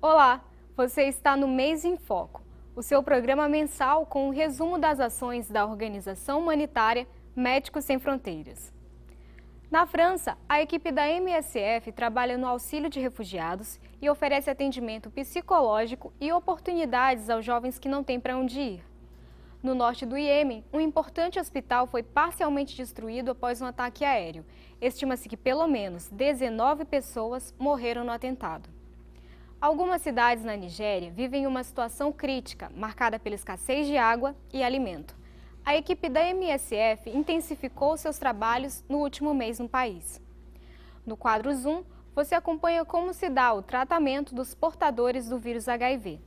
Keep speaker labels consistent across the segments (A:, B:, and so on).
A: Olá, você está no Mês em Foco, o seu programa mensal com um resumo das ações da organização humanitária Médicos Sem Fronteiras. Na França, a equipe da MSF trabalha no auxílio de refugiados e oferece atendimento psicológico e oportunidades aos jovens que não têm para onde ir. No norte do Iêmen, um importante hospital foi parcialmente destruído após um ataque aéreo. Estima-se que pelo menos 19 pessoas morreram no atentado. Algumas cidades na Nigéria vivem uma situação crítica, marcada pela escassez de água e alimento. A equipe da MSF intensificou seus trabalhos no último mês no país. No quadro Zoom, você acompanha como se dá o tratamento dos portadores do vírus HIV.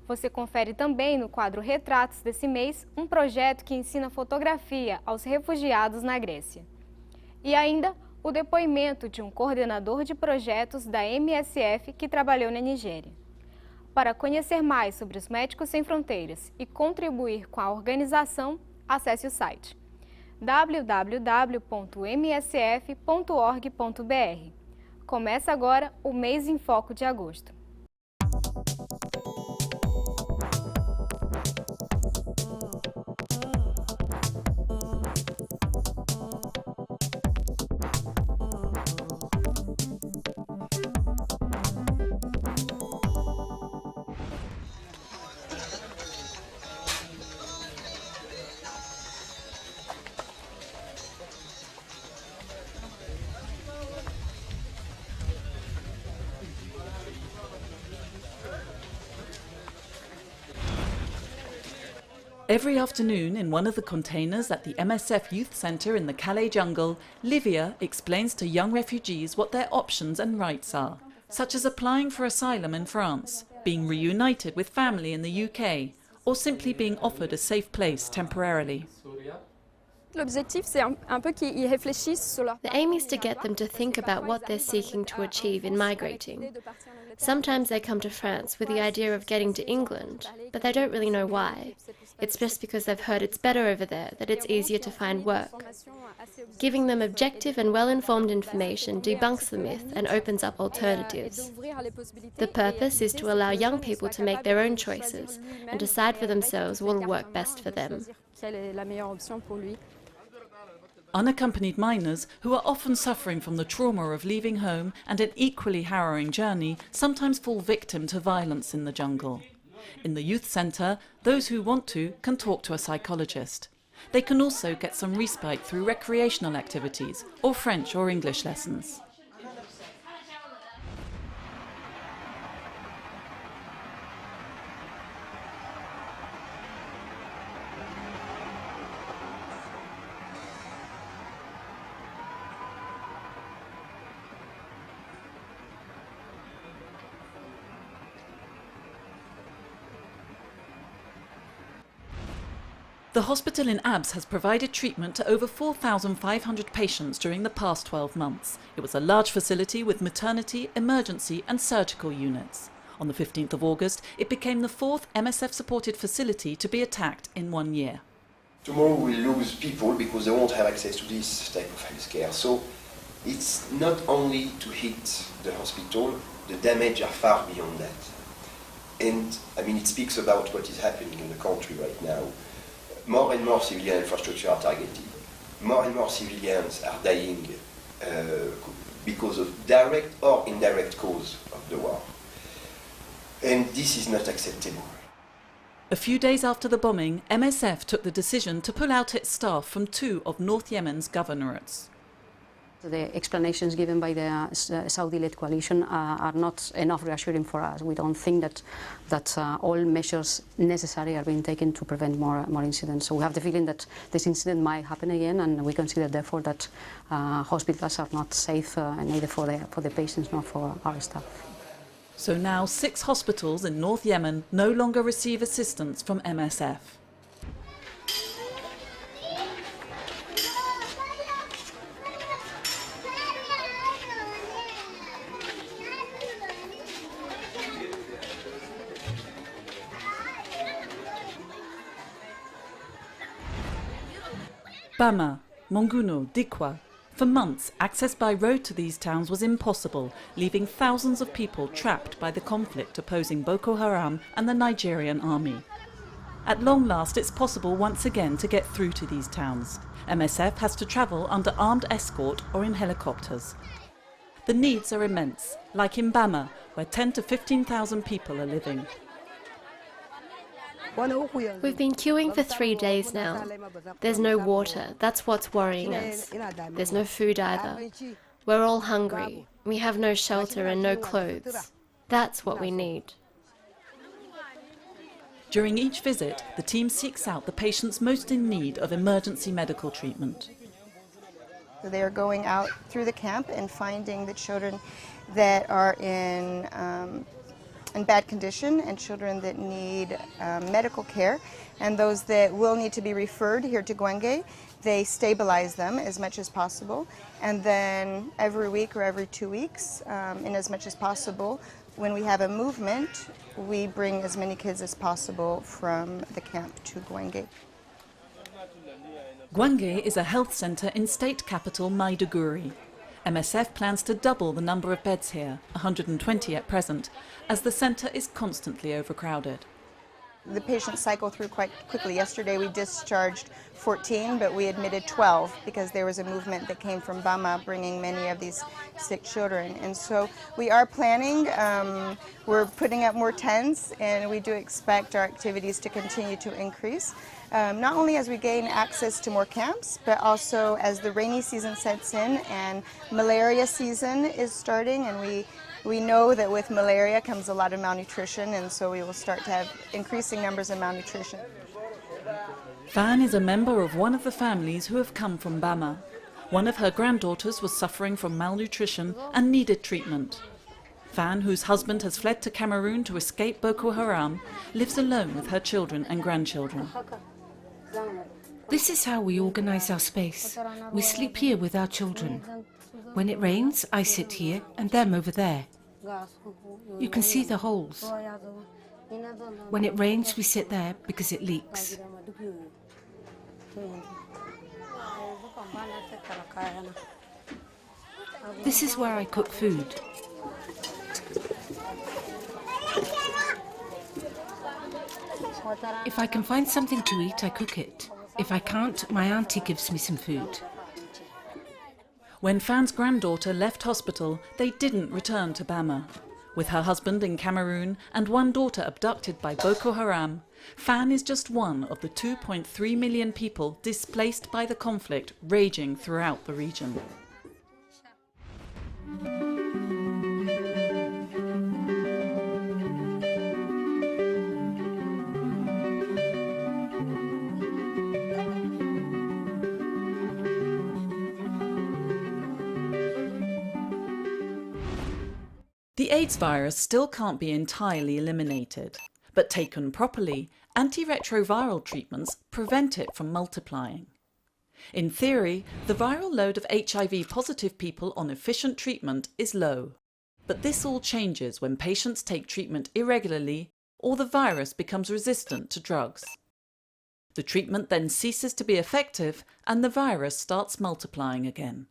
A: Você confere também no quadro Retratos desse mês um projeto que ensina fotografia aos refugiados na Grécia. E ainda o depoimento de um coordenador de projetos da MSF que trabalhou na Nigéria. Para conhecer mais sobre os Médicos Sem Fronteiras e contribuir com a organização, acesse o site www.msf.org.br. Começa agora o Mês em Foco de agosto.
B: Every afternoon in one of the containers at the MSF Youth Centre in the Calais jungle, Livia explains to young refugees what their options and rights are, such as applying for asylum in France, being reunited with family in the UK, or simply being offered a safe place temporarily.
C: L'objectif, c'est un peu qu'ils réfléchissent sur leur...
D: The aim is to get them to think about what they're seeking to achieve in migrating. Sometimes they come to France with the idea of getting to England, but they don't really know why. It's just because they've heard it's better over there, that it's easier to find work. Giving them objective and well-informed information debunks the myth and opens up alternatives. The purpose is to allow young people to make their own choices and decide for themselves what will work best for them.
B: Unaccompanied minors, who are often suffering from the trauma of leaving home and an equally harrowing journey, sometimes fall victim to violence in the jungle. In the youth centre, those who want to can talk to a psychologist. They can also get some respite through recreational activities or French or English lessons. The hospital in Abs has provided treatment to over 4,500 patients during the past 12 months. It was a large facility with maternity, emergency and surgical units. On the 15th of August, it became the fourth MSF-supported facility to be attacked in 1 year.
E: Tomorrow we'll lose people because they won't have access to this type of healthcare. So it's not only to hit the hospital, the damage are far beyond that. And I mean, it speaks about what is happening in the country right now. More and more civilian infrastructure are targeted. More and more civilians are dying because of direct or indirect cause of the war. And this is not acceptable.
B: A few days after the bombing, MSF took the decision to pull out its staff from 2 of North Yemen's governorates.
F: The explanations given by the Saudi-led coalition are not enough reassuring for us. We don't think that all measures necessary are being taken to prevent more incidents. So we have the feeling that this incident might happen again, and we consider therefore that hospitals are not safe neither for the patients nor for our staff.
B: So now 6 hospitals in North Yemen no longer receive assistance from MSF. Bama, Monguno, Dikwa, For months, access by road to these towns was impossible, leaving thousands of people trapped by the conflict opposing Boko Haram and the Nigerian army. At long last, it's possible once again to get through to these towns. MSF has to travel under armed escort or in helicopters. The needs are immense, like in Bama, where 10 to 15,000 people are living.
D: We've been queuing for 3 days now. There's no water, that's what's worrying us. There's no food either. We're all hungry. We have no shelter and no clothes. That's what we need.
B: During each visit, the team seeks out the patients most in need of emergency medical treatment.
G: They are going out through the camp and finding the children that are in bad condition and children that need medical care, and those that will need to be referred here to Gwenge, they stabilize them as much as possible, and then every week or every 2 weeks, in as much as possible, when we have a movement, we bring as many kids as possible from the camp to Gwenge.
B: Gwenge is a health centre in state capital Maiduguri. MSF plans to double the number of beds here, 120 at present, as the centre is constantly overcrowded.
G: The patients cycle through quite quickly. Yesterday we discharged 14, but we admitted 12 because there was a movement that came from Bama bringing many of these sick children. And so we are planning, we're putting up more tents, and we do expect our activities to continue to increase. Not only as we gain access to more camps, but also as the rainy season sets in and malaria season is starting, and we know that with malaria comes a lot of malnutrition, and so we will start to have increasing numbers of malnutrition.
B: Fan is a member of one of the families who have come from Bama. One of her granddaughters was suffering from malnutrition and needed treatment. Fan, whose husband has fled to Cameroon to escape Boko Haram, lives alone with her children and grandchildren.
H: This is how we organize our space. We sleep here with our children. When it rains, I sit here and them over there. You can see the holes. When it rains, we sit there because it leaks. This is where I cook food. If I can find something to eat, I cook it. If I can't, my auntie gives me some food.
B: When Fan's granddaughter left hospital, they didn't return to Bama. With her husband in Cameroon and one daughter abducted by Boko Haram, Fan is just one of the 2.3 million people displaced by the conflict raging throughout the region. The AIDS virus still can't be entirely eliminated, but taken properly, antiretroviral treatments prevent it from multiplying. In theory, the viral load of HIV-positive people on efficient treatment is low. But this all changes when patients take treatment irregularly or the virus becomes resistant to drugs. The treatment then ceases to be effective and the virus starts multiplying again.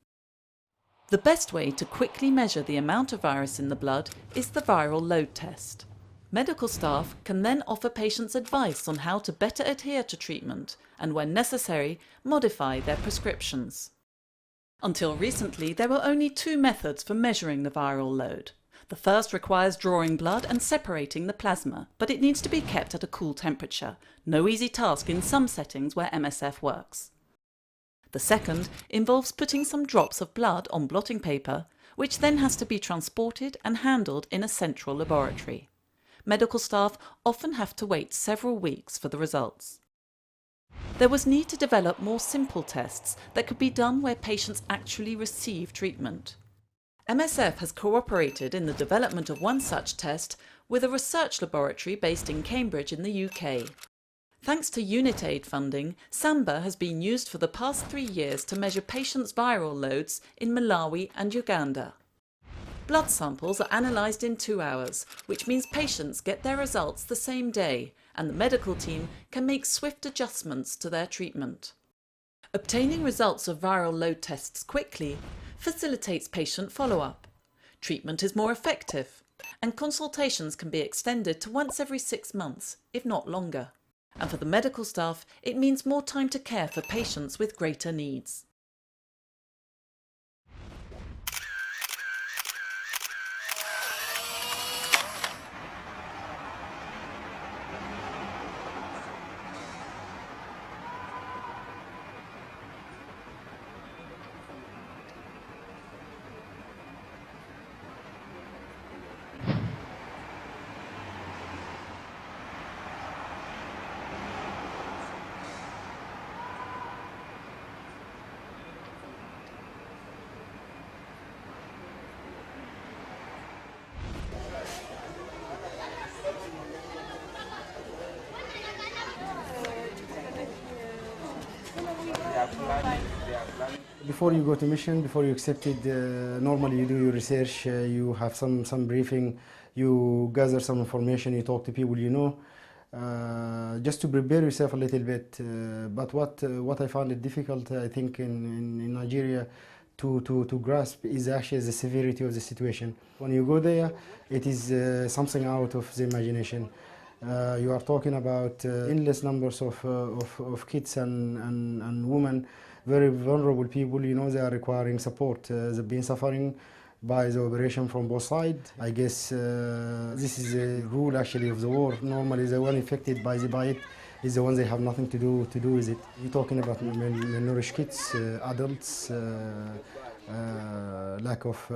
B: The best way to quickly measure the amount of virus in the blood is the viral load test. Medical staff can then offer patients advice on how to better adhere to treatment and, when necessary, modify their prescriptions. Until recently, there were only 2 methods for measuring the viral load. The first requires drawing blood and separating the plasma, but it needs to be kept at a cool temperature, no easy task in some settings where MSF works. The second involves putting some drops of blood on blotting paper, which then has to be transported and handled in a central laboratory. Medical staff often have to wait several weeks for the results. There was need to develop more simple tests that could be done where patients actually receive treatment. MSF has cooperated in the development of one such test with a research laboratory based in Cambridge in the UK. Thanks to UnitAid funding, Samba has been used for the past 3 years to measure patients' viral loads in Malawi and Uganda. Blood samples are analysed in 2 hours, which means patients get their results the same day and the medical team can make swift adjustments to their treatment. Obtaining results of viral load tests quickly facilitates patient follow-up. Treatment is more effective, and consultations can be extended to once every 6 months, if not longer. And for the medical staff, it means more time to care for patients with greater needs.
I: Before you go to mission, before you accept it, normally you do your research, you have some briefing, you gather some information, you talk to people you know, just to prepare yourself a little bit. But what I found it difficult, I think, in Nigeria to grasp is actually the severity of the situation. When you go there, it is something out of the imagination. You are talking about endless numbers of kids and women, very vulnerable people, you know, they are requiring support. They've been suffering by the operation from both sides. I guess this is the rule actually of the war. Normally the one affected by it is the ones they have nothing to do with it. You're talking about malnourished kids, adults, lack of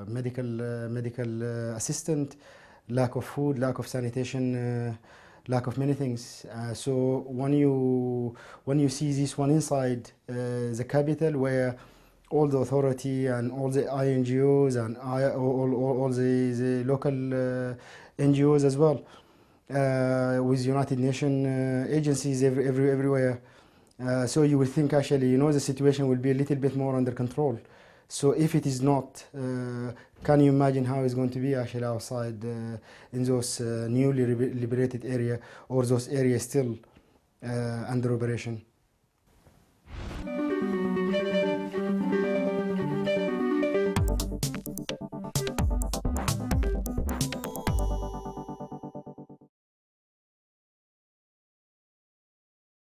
I: medical assistant, lack of food, lack of sanitation, lack of many things. So when you see this one inside the capital, where all the authority and all the INGOs and all the local NGOs as well, with United Nations agencies everywhere, so you will think actually, you know, the situation will be a little bit more under control. So if it is not, can you imagine how it's going to be actually outside in those newly liberated area, or those areas still under operation?